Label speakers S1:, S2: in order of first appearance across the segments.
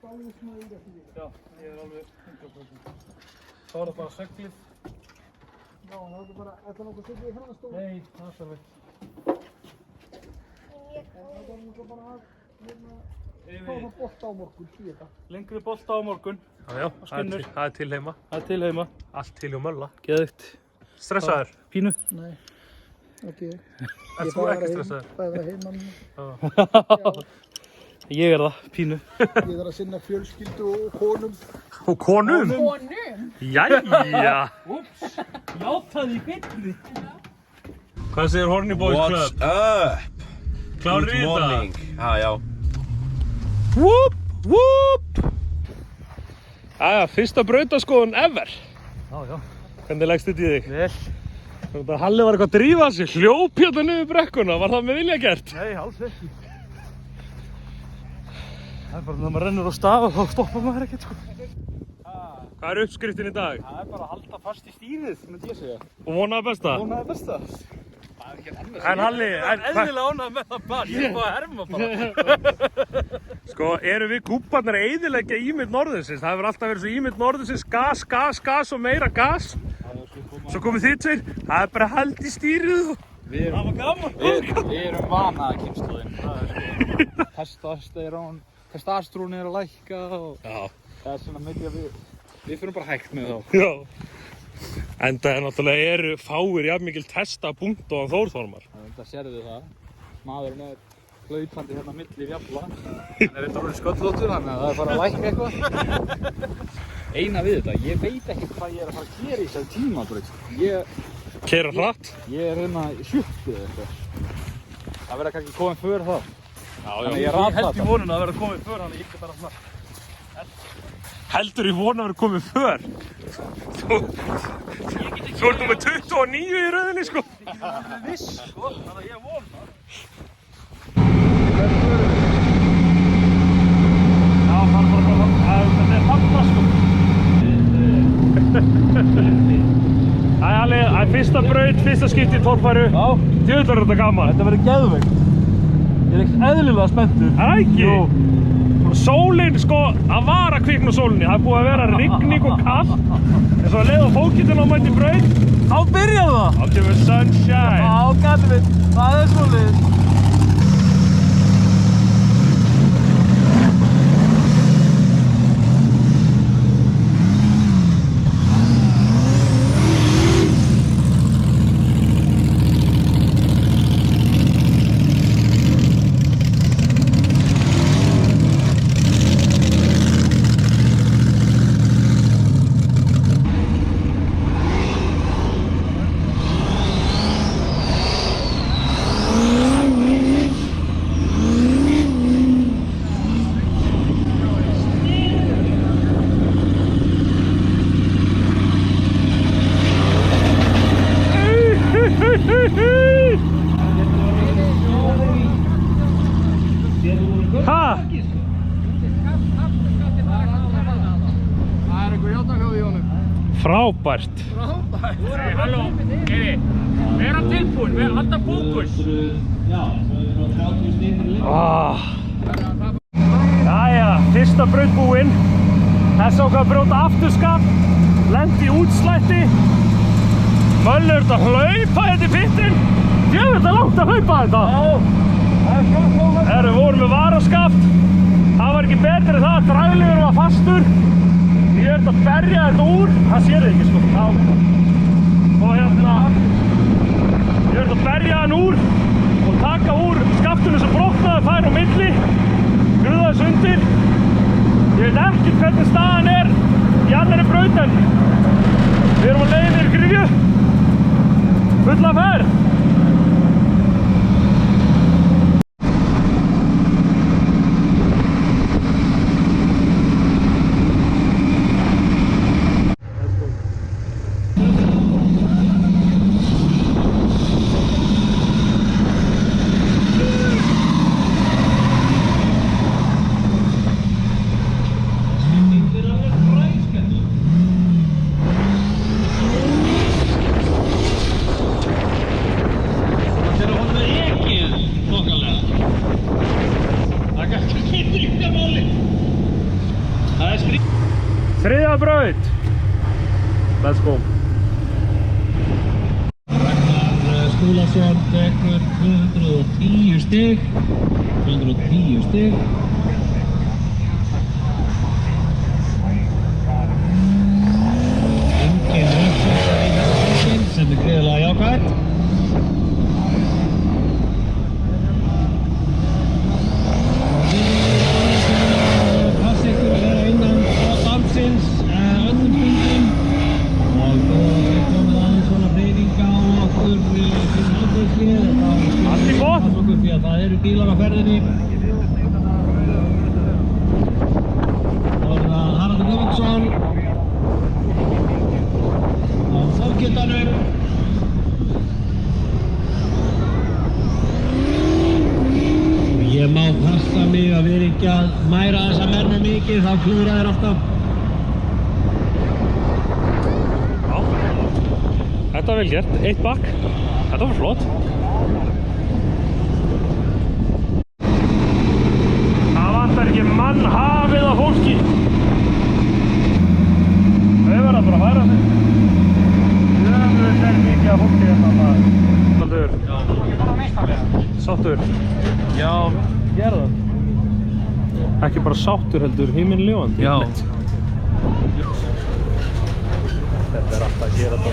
S1: Já, ég alveg 100%. Þá það bara seglið.
S2: Já, það bara, þetta nokkuð seglið í framstóð?
S1: Nei, það þarf ekki.
S2: Það bara nokkuð bara að, fá það bolta á morgun, í þetta.
S1: Lengri bolta á morgun.
S3: Já, það er til heima.
S1: Það er til heima.
S3: Allt til hjá mölla.
S1: Geðvikt.
S3: Stressaður?
S1: Pínu?
S2: Nei, ekki ég.
S3: Ert þú ekki stressaður?
S2: Það er að heima mínu.
S1: Ég það, pínu.
S2: Ég þarf að sinna fjölskyldu og konum.
S3: Og konum? Jæja!
S1: Úps, játaði í beinni.
S3: Hvað segir Horny Boys Club?
S4: What's up?
S3: Klárir í
S4: Good
S3: þetta?
S4: morning. Já.
S3: Whoop, whoop! Æja, fyrsta brautaskoðun ever.
S1: Já.
S3: Hvernig leggst þetta í þig?
S1: Vel.
S3: Halli var eitthvað að drífa sig, hljóp hérna niður brekkuna. Var það með vilja gert?
S1: Nei, alls ekki. Það er bara þegar maður rennur á stað og þá stoppar maður ekkert, sko.
S3: Hvað er uppskriftin í dag?
S1: Það er bara að halda fast í stýrið, myndi ég segja.
S3: Og vonaði besta?
S1: Vonaði besta. Það er ekki annars.
S3: En Halli,
S1: Eðlilega ánægð með það bara. Ég er bara að herma bara.
S3: Sko, erum við gúbbarnir að eyðileggja ímynd norðursins? Það hefur alltaf verið svo ímynd norðursins, gas og meira gas. Svo komið þið tveir, það er bara hald í stýrið.
S1: Það var gaman. Við erum vana að kynslóðin. Testosterón er að lækka og það er svona mikið að við fyrir bara hægt með þá.
S3: Já. Enda náttúrulega eru fáir jafn mikil testapunkt og Þórþormar.
S1: Það sérðu það. Maðurinn er hlaupandi hérna milli fjalla. Hann er eitthvað orðinn sköllóttur, þannig að það er bara að lækka eitthvað. Eina við þetta, ég veit ekki hvað ég er að fara að gera í þessari tímabraut.
S3: Keyra hratt?
S1: Ég er hérna í 70 eða eitthvað. Það verður kannski komið för það.
S3: Já.
S1: Ég held í vonuna að verða komið för, þannig ég get bara svona.
S3: Heldur í vona að vera komið för? Þú ert nú með 29 í rauðinni, sko.
S1: Ég get verið viss, sko, þannig að ég vona. Já, það er bara þetta er falla, sko.
S3: Það er fyrsta braut, fyrsta skipti í torfæru.
S1: Já.
S3: Djöfull er þetta gaman.
S1: Þetta verður geðveikt. Ég er ekkert eðlilega spenntur.
S3: Er það ekki?
S1: Jú.
S3: Sólin, sko, að var að kvikna á sólinni. Það er búið að vera rigning og kall. En svo að leið á fókitinn á mætti braut.
S1: Þá byrjar það.
S3: Þá kemur sunshine.
S1: Já, gæti við. Það er svolítið.
S3: Frábært.
S1: Hey, halló, vera tilbúin, halda fókus.
S3: Jæja, fyrsta braut búinn. Þess ákvað að brjóta afturskaft, lendi í útslætti. Möller ert að hlaupa þetta í pittin. Djöfull er langt að hlaupa þetta. Við vorum með varaskaft. Það var ekki betur en það að draglegurinn var fastur. Ég ert að berja þetta úr, það sér þið ekki, sko. Og hérna, ég ert að berja hann úr og taka úr skaftunum sem brotnaði, færa á milli, grúða þess undir. Ég veit ekki hvernig staðan er í annarri braut, en við erum á leiðinni yfir Gryfju. Fulla ferð. Þriðja braut. Let's go.
S2: Ragnar Skúlason tekur 210 stig. 210 stig. Engin uppsetta í þessum leikinn sem gríðarlega jákvætt. Passa ykkur að vera innan dansins öllum stundum og komið aðeins svona breyting á okkur fyrir hálfdegishlið.
S3: Allt í gott.
S2: Því að það eru bílar á ferðinni. Það er Haraldur Guðmundsson á fólkjöldanum. Ég má passa mig að vera ekki að mæra þessa menn of mikið, þá klúra þeir alltaf.
S3: Já. Þetta var vel gert. Eitt bakk. Þetta var flott. Það vantar ekki mannhafið af fólki. Þau verða bara að færa sig. Það er mikið af fólki hérna. Baldur. Sáttur.
S1: Já, ég það.
S3: Ekki bara sáttur heldur, himinlifandi.
S1: Já.
S3: Þetta er alltaf að gera þetta.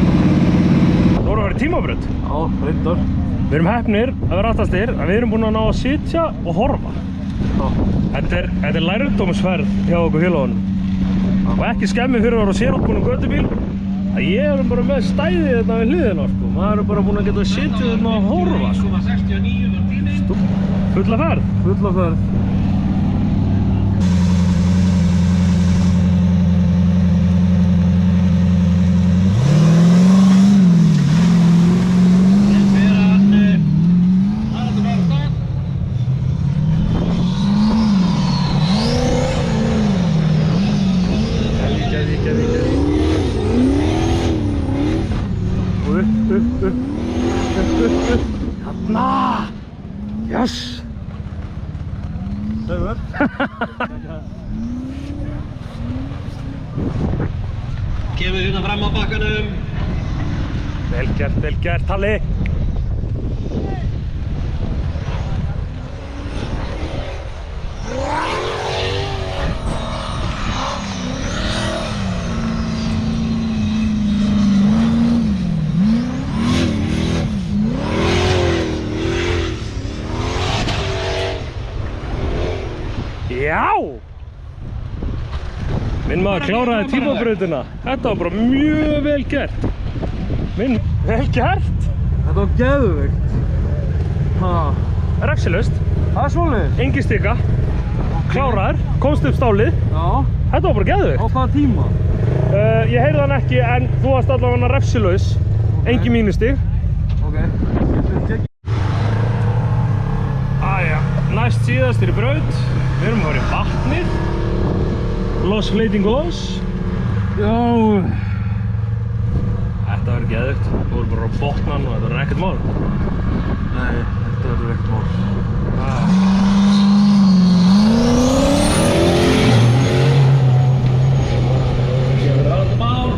S3: Nú erum við að vera í tímabraut.
S1: Já, reyndar.
S3: Við erum heppnir að vera aftastir, að við erum búin að ná að sitja og horfa. Þetta er lærdómsferð hjá okkur félagunum. Og ekki skemmið fyrir að vera sérútbúnum götubíl. Að ég er bara með stæðið hérna við hliðina, sko. Maður er bara búin að geta að sitja hérna og horfa, sko.
S2: 69 var tíminn.
S3: Fulla ferð.
S1: Fulla ferð.
S3: Þarna! Yes!
S1: Sögur.
S2: Kemur hérna fram á bakkanum.
S3: Vel gert, Halli! Já! Minn maður kláraði tímabrautina. Þetta var bara mjög vel gert. Vel gert!
S1: Þetta var geðveikt.
S3: Refsilaust.
S1: Það er svoleiðis.
S3: Engin stika. Kláraður. Komst upp stálið.
S1: Já.
S3: Þetta var bara
S1: Á
S3: geðveikt.
S1: hvaða tíma?
S3: Ég heyrði hann ekki en þú varst allavega refsilaus. Engin mínustig.
S1: Ok.
S3: Æja, næst síðast er í braut. Við erum að fara í vatnið. Los Fleitingos.
S1: Já.
S3: Þetta verður geðveikt. Þú voru bara á botnan og þetta verður ekkert mál.
S1: Nei, þetta verður ekkert mál.
S2: Kemur allt mál.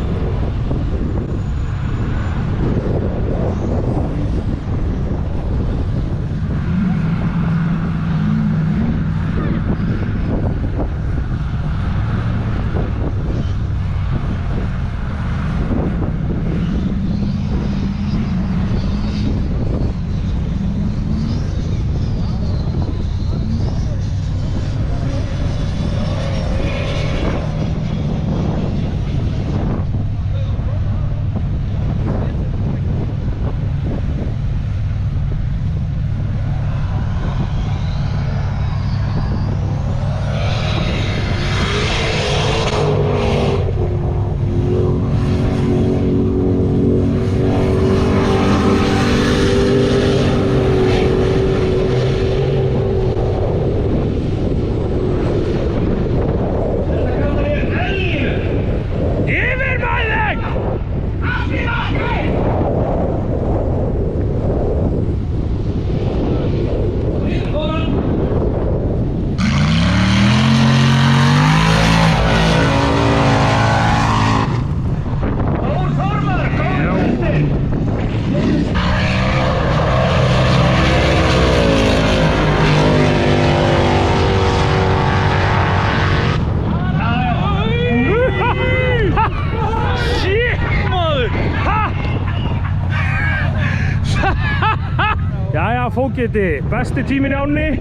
S3: Fógeti, besti tíminn í ánni.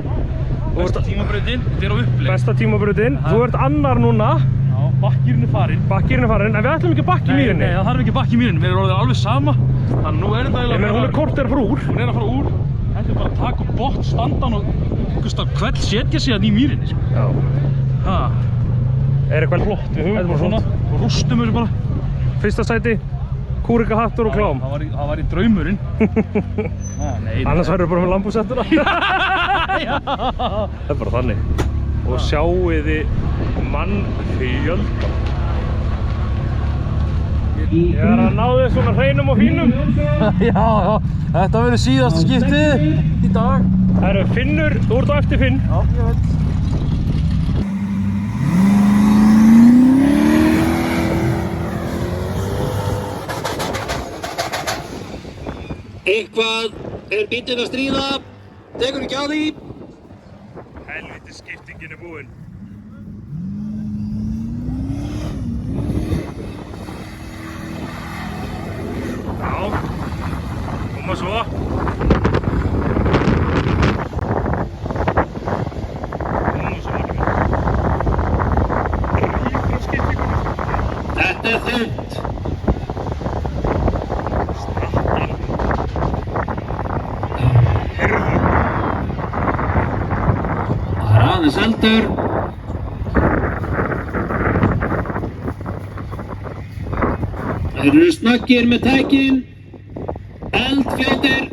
S1: Besta tímabrautin, þetta er á uppleið.
S3: Besta tímabrautin. Þú ert annar núna.
S1: Já, bakkýrin er farinn.
S3: Bakkýrin er farinn, en við ætlum ekki að bakka í mýrinni.
S1: Nei, það þarf ekki að bakka í mýrinni, við erum orðið alveg sama. Þannig nú er þetta
S3: eiginlega... Hún er korter frá úr.
S1: Hún er að fara úr. Þetta er bara að taka upp botn, standan og hvell setja sig að í mýrinni, sko.
S3: Já.
S1: Ha.
S3: Er eitthvað flott við
S1: Þetta er bara svona, og rústum þessu bara.
S3: Fyrsta sæti, kúrikahattur og klám.
S1: Það var í draumurinn.
S3: Annars verður við bara með lambúsettuna. Það er bara þannig. Og sjáiði mannfjölda. Ég er að ná þið svona hreinum og fínum.
S1: Já, þetta verður síðasta skiptið í dag.
S3: Það eru Finnur, þú ert á eftir Finn.
S1: Já, ég veit.
S2: Eitthvað er bíllinn að stríða, tekur ekki á því.
S3: Helviti skiptingin er búinn. Já, koma svo.
S2: Þetta er þungt. Það er aðeins eldur. Þeir eru snöggir með tækin. Eldfljótir.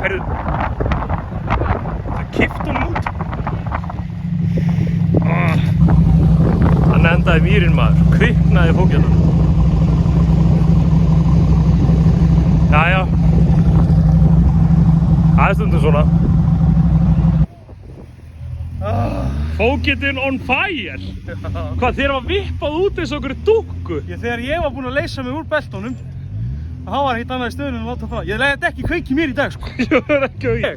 S3: Heyrðu, það kippt honum út. Hann endaði mýrin maður, kviknaði fógjarnar. Jæja, það er stundum svona. Fógetinn on fire! Hvað, þér var vippað út eins og okkur dúkku?
S1: Þegar ég var búinn að leysa mig úr beltunum, þá var hitt annað í stöðunum að láta það. Ég leiði þetta ekki kveiki mér í dag, sko.
S3: Jú, það er ekki á ég.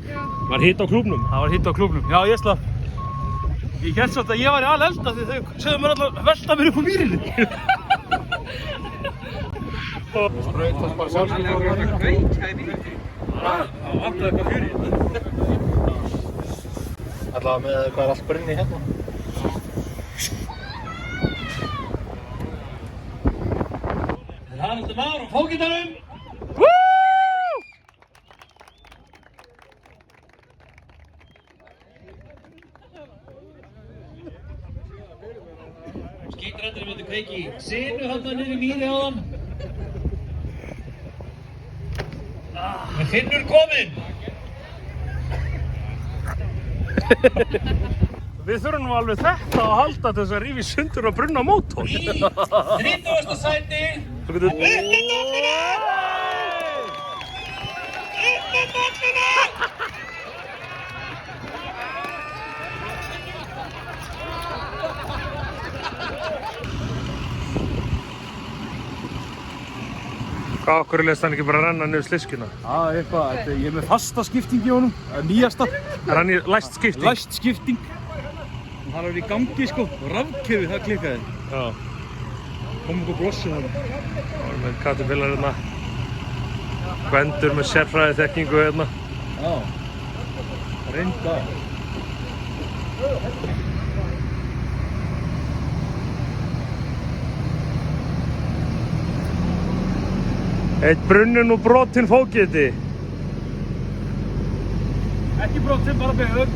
S3: Var hitt á klúbnum?
S1: Það var hitt á klúbnum, já ég slapp. Ég held svolítið að ég var í alelda því þau sögðu mér alltaf að velta mér upp á mýrinni. Spraut það bara sjálfsögðu. Það vantaði eitthvað fjörið. Allavega með hvað er allt brunni hérna.
S2: Þeir Haraldur Már á fógetanum. Skítrætturinn myndi kveiki sinu þarna niður í mýri á hann. Er Finnur kominn?
S3: Við þurfum nú alveg þetta að halda til þess að rífa í sundur og brunna mótor.
S2: Í 30. sæti.
S3: Svo getur...
S2: Upp með dolluna! Upp með dolluna!
S3: Hvað okkur leist hann ekki bara að renna niður sliskuna?
S1: Já, eitthvað, ég er með fasta skipting í honum, nýjasta.
S3: Er hann í læst skipting?
S1: Læst skipting. Það er í gangi, sko, og rafkerfið, það klikkaði.
S3: Já.
S1: Kom okkur blossið þarna.
S3: Það er með Caterpillar hérna. Gvendur með sérfræði þekkingu hérna.
S1: Já, reynda.
S3: Eitt brunninn og brotinn fógeti.
S1: Ekki brotinn, bara beðið.